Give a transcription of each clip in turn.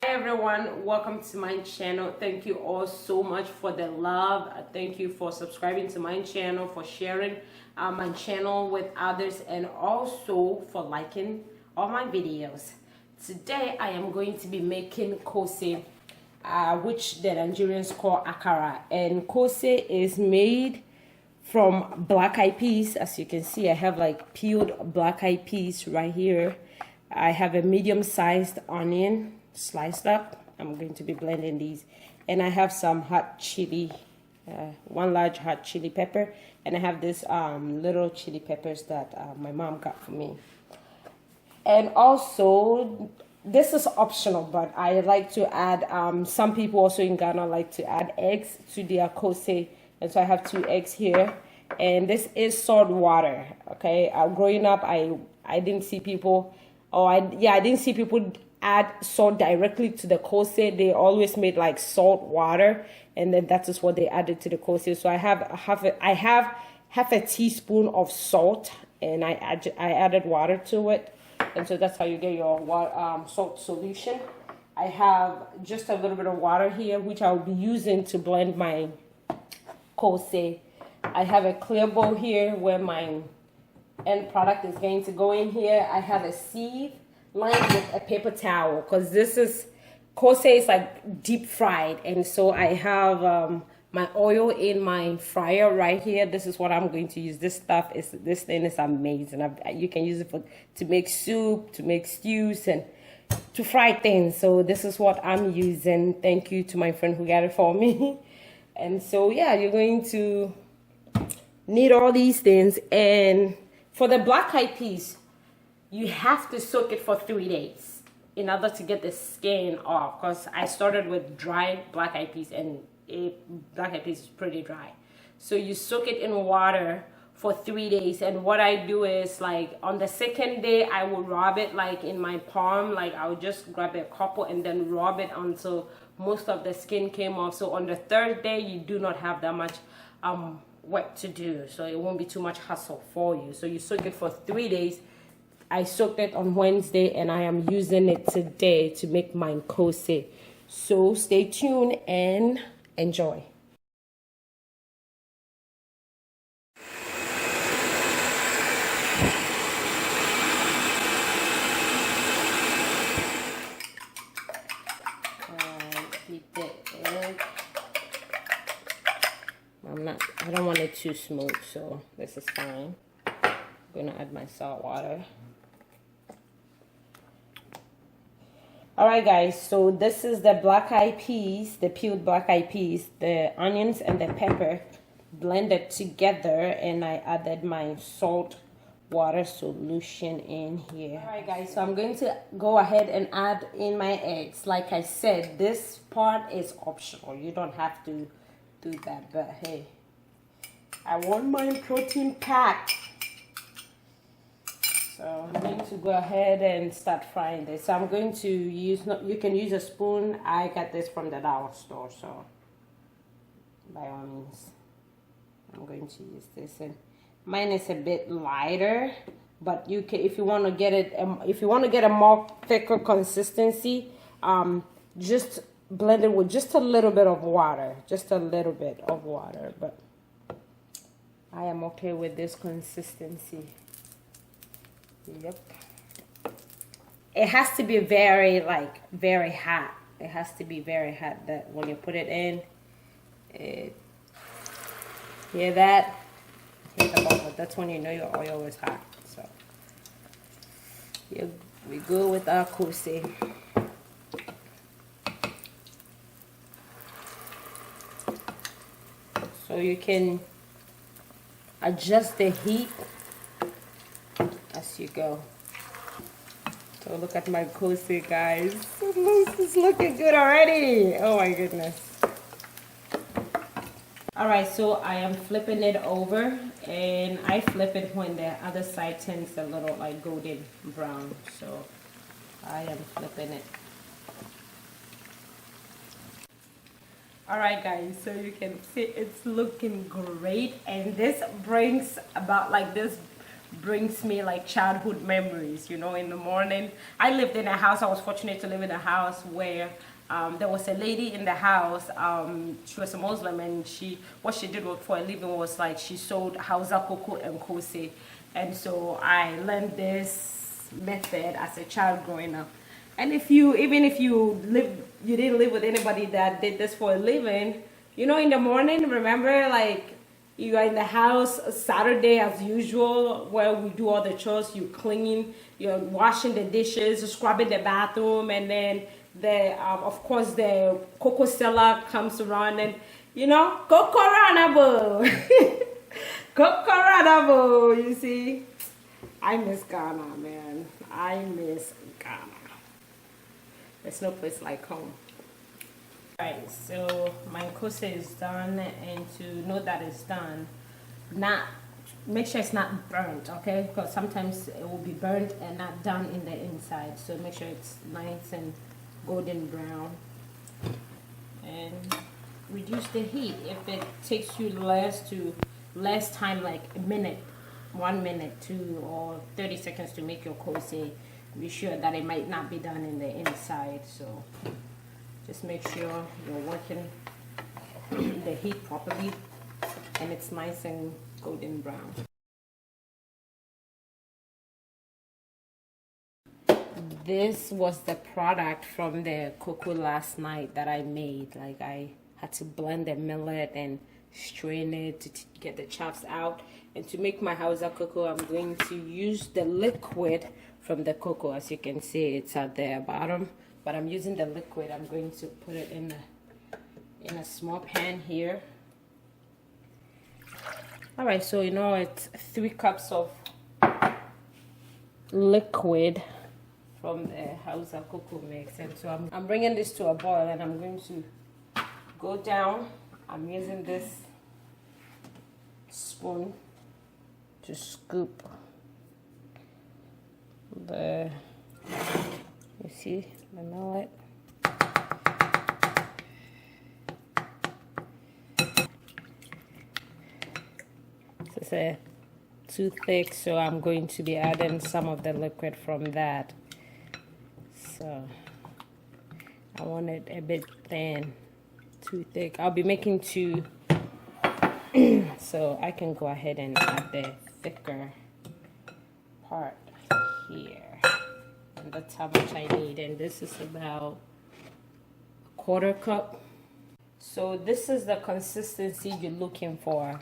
Everyone, welcome to my channel. Thank you all so much for the love. Thank you for subscribing to my channel, for sharing my channel with others, and also for liking all my videos. Today I am going to be making Koose, which the Nigerians call akara, and Koose is made from black eyed peas. As you can see, I have like peeled black eyed peas right here. I have a medium-sized onion sliced up. I'm going to be blending these, and I have some hot chili, one large hot chili pepper, and I have this little chili peppers that my mom got for me. And also, this is optional, but I like to add, some people also in Ghana like to add eggs to their Koose, and so I have 2 eggs here, and this is salt water. Okay, growing up, I didn't see people, I didn't see people add salt directly to the Koose. They always made like salt water, and then that is what they added to the Koose. So I have half a teaspoon of salt, and I added water to it, and so that's how you get your salt solution. I have just a little bit of water here, which I'll be using to blend my Koose. I have a clear bowl here where my end product is going to go in here. I have a sieve lined with a paper towel, because this is Koose is like deep fried, and so I have my oil in my fryer right here. This is what I'm going to use. This thing is amazing. You can use it to make soup, to make stews, and to fry things. So this is what I'm using. Thank you to my friend who got it for me. And so yeah, you're going to need all these things. And for the black eyed peas, you have to soak it for 3 days in order to get the skin off, because I started with dry black eyed peas, and black eyed peas is pretty dry. So you soak it in water for 3 days, and what I do is, like, on the 2nd day I will rub it like in my palm. Like, I would just grab a couple and then rub it until most of the skin came off. So on the 3rd day you do not have that much work to do, so it won't be too much hassle for you. So you soak it for 3 days. I soaked it on Wednesday, and I am using it today to make my Koose. So stay tuned and enjoy. I don't want it too smooth, so this is fine. I'm gonna add my salt water. Alright guys, so this is the black eyed peas, the peeled black eyed peas, the onions and the pepper blended together, and I added my salt water solution in here. Alright guys, so I'm going to go ahead and add in my eggs. Like I said, this part is optional. You don't have to do that, but hey, I want my protein packed. So I'm going to go ahead and start frying this. So I'm going to use, you can use a spoon. I got this from the dollar store, so by all means, I'm going to use this. And mine is a bit lighter, but you can, if you want to get it, if you want to get a more thicker consistency, just blend it with just a little bit of water, but I am okay with this consistency. Yep. It has to be very hot. It has to be very hot, that when you put it in, hear that? Hit the bubble. That's when you know your oil is hot. So yeah, we go with our Koose. So you can adjust the heat as you go. So look at my Koose, guys. It's looking good already. Oh my goodness. Alright, so I am flipping it over, and I flip it when the other side turns a little like golden brown. So I am flipping it. All right, guys, so you can see it's looking great, and this brings about like this brings me like childhood memories. You know, in the morning I lived in a house. I was fortunate to live in a house where there was a lady in the house. She was a Muslim, and what she did for a living was like she sold Hausa, Koko, and Koose. And so I learned this method as a child growing up. And even if you didn't live with anybody that did this for a living, you know, in the morning, remember, like, you are in the house Saturday as usual, where we do all the chores. You clean, you're washing the dishes, scrubbing the bathroom, and then of course the Koko seller comes around, and you know, Koko Ranabo, Koko Ranabo. You see, I miss Ghana, man. I miss Ghana. There's no place like home. Alright, so my Koose is done, and to know that it's done, make sure it's not burnt, okay? Because sometimes it will be burnt and not done in the inside. So make sure it's nice and golden brown. And reduce the heat. If it takes you less time, like a minute, 1 minute, 2 or 30 seconds to make your Koose, be sure that it might not be done in the inside. So just make sure you're working the heat properly and it's nice and golden brown. This was the product from the Koko last night that I made. Like, I had to blend the millet and strain it to get the chaffs out. And to make my Hausa Koko, I'm going to use the liquid from the Koko. As you can see, it's at the bottom, but I'm using the liquid. I'm going to put it in a small pan here. All right, so you know, it's 3 cups of liquid from the Hausa Koko mix, and so I'm bringing this to a boil, and I'm going to go down. I'm using this spoon to scoop you see the millet. This is too thick, so I'm going to be adding some of the liquid from that. So I want it a bit thin, too thick. I'll be making 2, so I can go ahead and add the thicker part here. And that's how much I need, and this is about a 1/4 cup. So this is the consistency you're looking for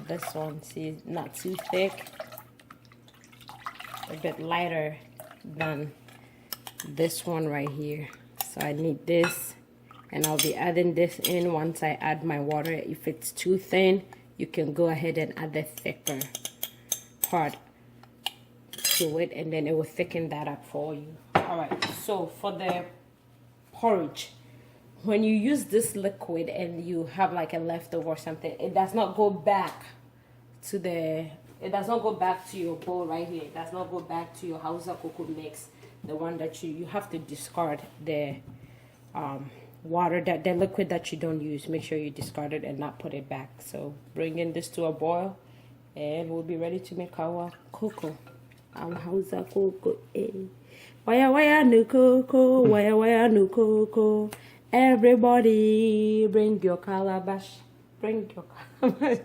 this one. See, not too thick, a bit lighter than this one right here. So I need this, and I'll be adding this in once I add my water. If it's too thin, you can go ahead and add the thicker part to it, and then it will thicken that up for you. All right, so for the porridge, when you use this liquid and you have like a leftover or something, it does not go back to your bowl right here. It does not go back to your Hausa Koko mix, the one that you have to discard the water, that the liquid that you don't use. Make sure you discard it and not put it back. So bringing this to a boil, and we'll be ready to make our Koko. Our Hausa Koko, eh? Waya waya no Koko, waya waya no Koko. Everybody, bring your calabash, bring your calabash.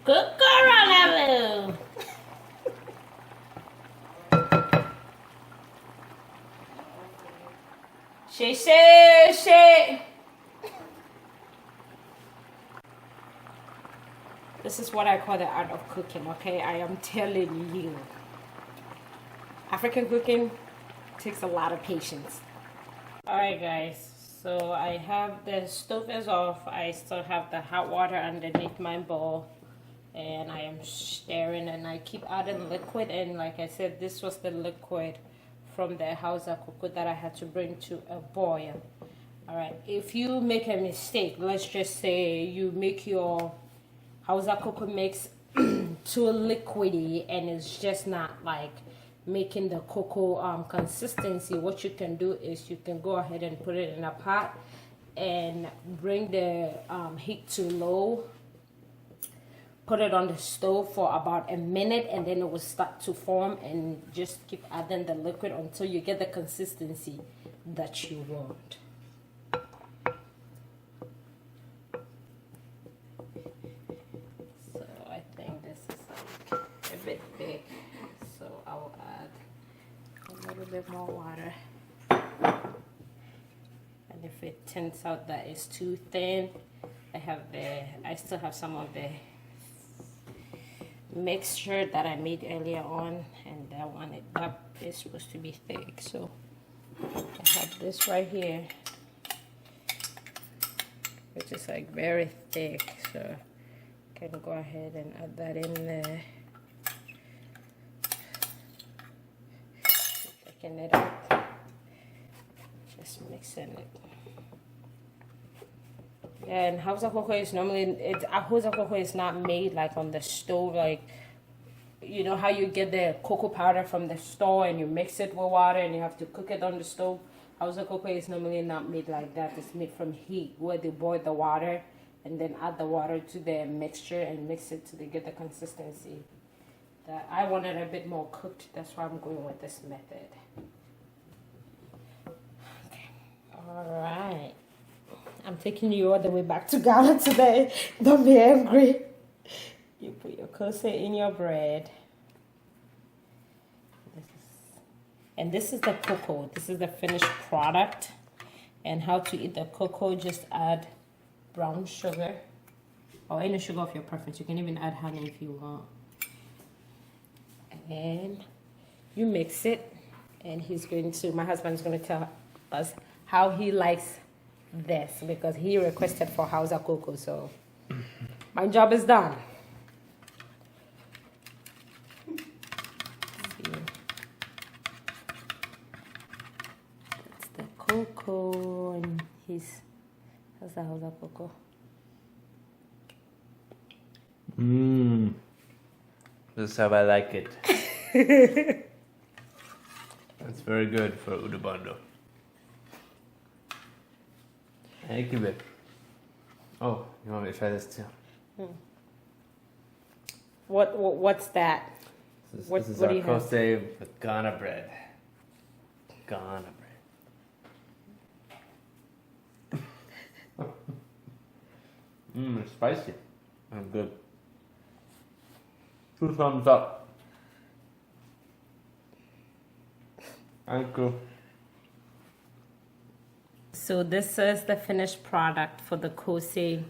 Koko Ranabo. She. This is what I call the art of cooking, okay? I am telling you. African cooking takes a lot of patience. Alright guys, so I have the stove is off. I still have the hot water underneath my bowl, and I am stirring, and I keep adding liquid. And like I said, this was the liquid from the Hausa Koko that I had to bring to a boil. Alright, if you make a mistake, let's just say you make your Hausa Koko mix too liquidy and it's just not like making the cocoa consistency, what you can do is you can go ahead and put it in a pot and bring the heat to low, put it on the stove for about a minute, and then it will start to form, and just keep adding the liquid until you get the consistency that you want. So I think this is like a bit thick, so I'll add a little bit more water. And if it turns out that it's too thin, I still have some of the mixture that I made earlier on, and that is supposed to be thick. So I have this right here, which is like very thick, so I can go ahead and add that in there. Taking it up, just mixing it. And Hausa cocoa is Hausa cocoa is not made like on the stove, like you know how you get the cocoa powder from the store and you mix it with water and you have to cook it on the stove. Hausa cocoa is normally not made like that. It's made from heat, where they boil the water and then add the water to the mixture and mix it till they get the consistency. That I wanted a bit more cooked, that's why I'm going with this method. Okay, all right. I'm taking you all the way back to Ghana today. Don't be angry. You put your Koose in your bread. This is the cocoa. This is the finished product. And how to eat the cocoa, just add brown sugar or any sugar of your preference. You can even add honey if you want. And you mix it. And my husband's going to tell us how he likes this, because he requested for Hausa cocoa, so my job is done. That's the cocoa, and how's the Hausa cocoa? This is how I like it. That's very good for UNUBUNU. Thank you, babe. Oh, you want me to try this too? What's that? This is our Koose with Ghana bread. Ghana bread. It's spicy and good. 2 thumbs up. Thank you. So this is the finished product for the Koose.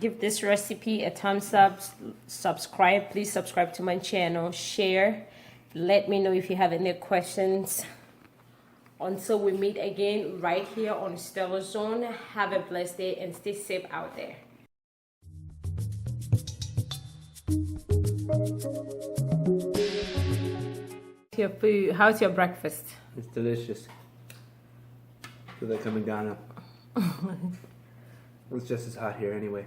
Give this recipe a thumbs up, subscribe. Please subscribe to my channel, share. Let me know if you have any questions. Until we meet again right here on Stella's Zone, have a blessed day and stay safe out there. Your food, how's your breakfast? It's delicious. Feel like I'm in Ghana. It's just as hot here anyway.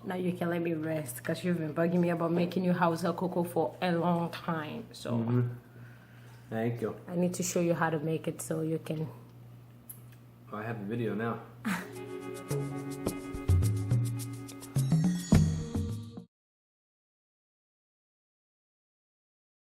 Now you can let me rest, because you've been bugging me about making you Hausa cocoa for a long time. So Thank you. I need to show you how to make it so you can. Oh, I have a video now.